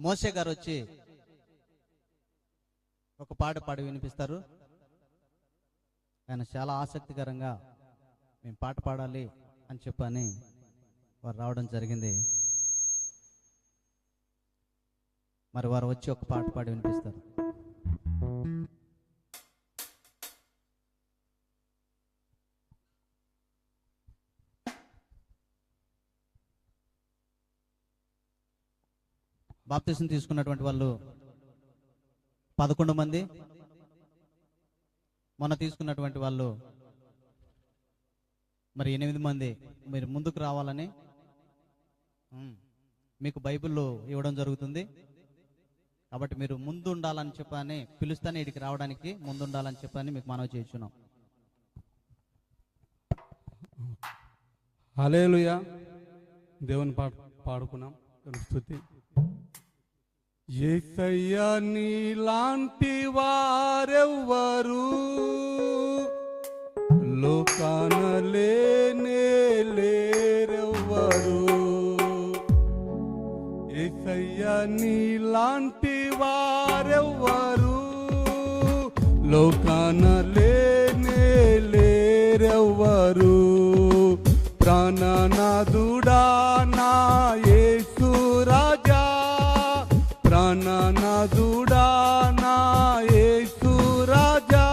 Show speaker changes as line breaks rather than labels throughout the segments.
మోసే గారు వచ్చి ఒక పాట పాడి వినిపిస్తారు. ఆయన చాలా ఆసక్తికరంగా మేము పాట పాడాలి అని చెప్పని వారు రావడం జరిగింది. మరి వారు వచ్చి ఒక పాట పాడి వినిపిస్తారు. బాప్తిసం తీసుకున్నటువంటి వాళ్ళు 11 మంది, మొన్న తీసుకున్నటువంటి వాళ్ళు మరి 8 మంది. మీరు ముందుకు రావాలని మీకు బైబిల్ ఇవ్వడం జరుగుతుంది. కాబట్టి మీరు ముందు ఉండాలని చెప్పని పిలుస్తానే ఇక్కడికి రావడానికి ముందు ఉండాలని చెప్పని మీకు మనవి చేస్తున్నాం.
హల్లెలూయా. దేవుని పాడుకున్నాం. స్తుతి. యేసయ్యా నీలాంటి వారెవ్వరు లోకాన లేనే లేరెవ్వరు. యేసయ్యా నీలాంటి వారెవ్వరు లోకాన లేనే లేరెవ్వరు. ప్రాణనాథుడా నా యేసు రాజా, ప్రాణనాథుడా నా యేసు రాజా,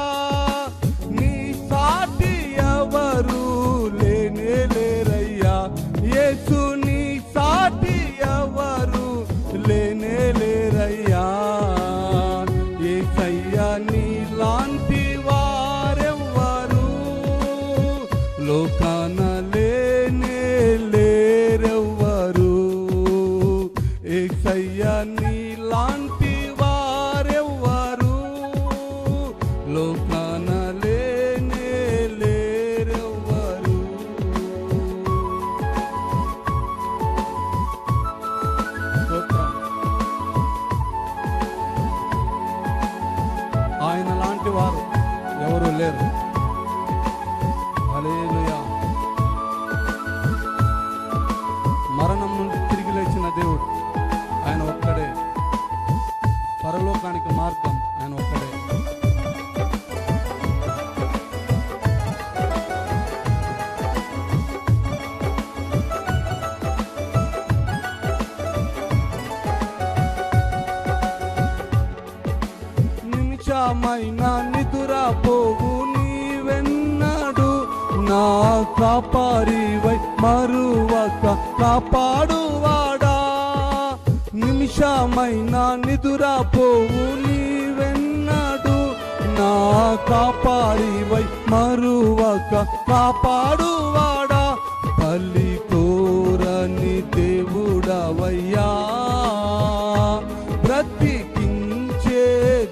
నీ సాటి ఎవరు లేనే లేరయ్యా. యేసు నీ సాటి ఎవరు లేనే లేరయ్యా. యేసయ్యా నీలాంటి వారెవ్వరు లోకాన లేనే లేరెవ్వరు. యేసయ్యా నీలాంటి వారెవ్వరు లోకాన లేనే లేరెవ్వరు. ఆయన లాంటి వారు ఎవరు లేరు. హల్లెలూయా. మరణం నుండి తిరిగి లేచిన దేవుడు ఆయన ఒక్కడే. పరలోకానికి మార్గం ఆయన ఒక్కడే. నిమిషమైన నిదురపోవు నీవెన్నడు నా కాపారివై మరువక కాపాడువాడా. నిమిషమైన నిదురపోవు నీవెన్నడు నా కాపారివై మరువక కాపాడువాడా. బలి కోరని దేవుడవయ్యా, బ్రతికించే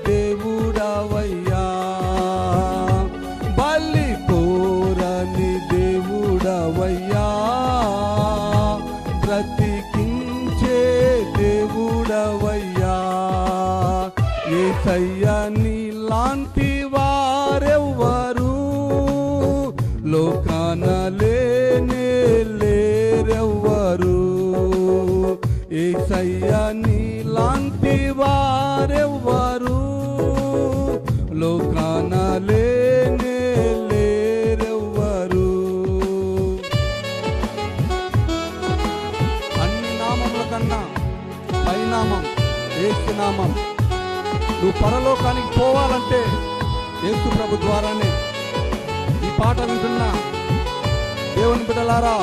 దేవుడవయ్యా. బలి కోరని దేవుడవయ్యా, బ్రతికించే దేవుడవయ్యా. యేసయ్యా నీలాంటి వారెవ్వరు లోకాన లేనే లేరెవ్వరు. యేసయ్యా నీలాంటి వారెవ్వరు లోకాన లేనే లేరెవ్వరు. అన్ని నామముల కన్నా పైనామం యేసు నామం. నువ్వు పరలోకానికి పోవాలంటే యేసు ప్రభు ద్వారానే. ఈ పాట వింటున్నా దేవుని బిడ్డలారా,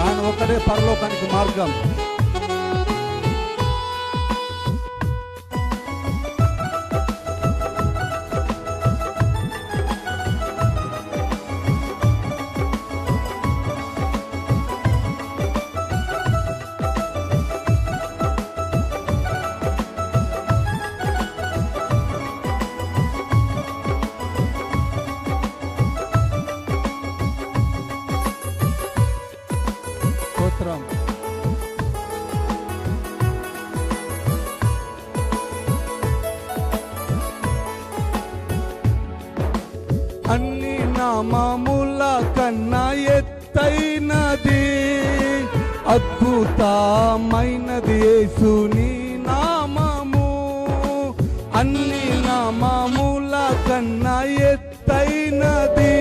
ఆయన ఒక్కడే పరలోకానికి మార్గం. స్తోత్రం. అన్ని నామముల కన్నా ఎత్తైనది అద్భుతమైనది యేసు నీ నామం. నామముల కన్నా ఎత్తైనది,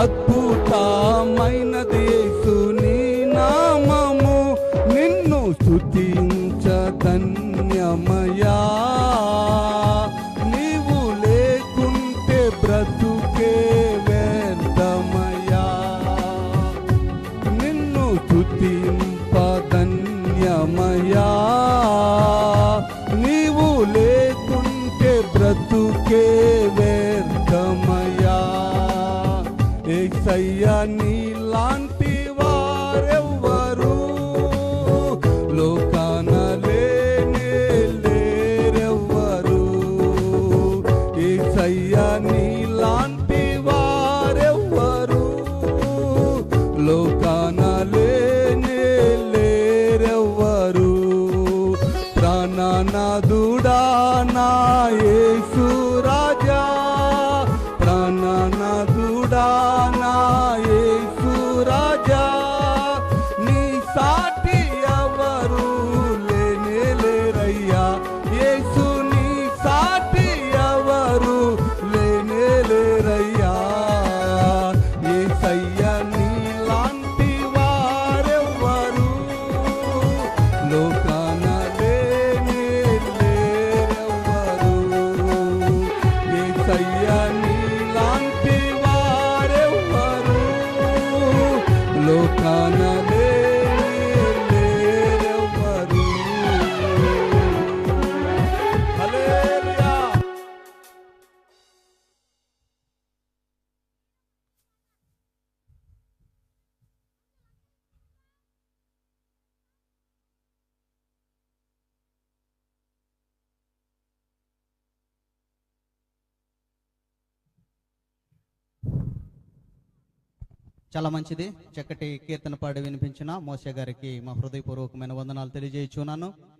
అద్భుతమైనది యేసుని నామము. నిన్ను స్తుతించ ధన్యమయా, నీవు లేకుంటే బ్రతుకే వ్యర్థమయా. నిన్ను స్తుతింప ధన్యమయా, నీవు లేకుంటే బ్రతుకే వ్యర్థమయా. యేసయ్యా నీలాంటి వారెవ్వరు లోకాన లేనే లేరెవ్వరు. యేసయ్యా నీలాంటి వారెవ్వరు లోకాన లేనే లేరెవ్వరు. ప్రాణనాథుడా నా యేసు రాజా, ప్రాణనాథుడా నా యేసు రాజా, నీ సాటి ఎవరు లేనే లేరయ్యా. యేసు నీ సాటి ఎవరు లేనే లేరయ్యా. యేసయ్యా నీలాంటి వారెవ్వరు లోకాన లేనే లేరెవ్వరు. యేసయ్యా నీలాంటి వారెవ్వరు లోకాన లేనే లేరెవ్వరు. హల్లెలూయా.
చాలా మంచిది. చక్కటి కీర్తన పాడి వినిపించిన మోసే గారికి మా హృదయపూర్వకమైన వందనాలు తెలియజేయుచున్నాను.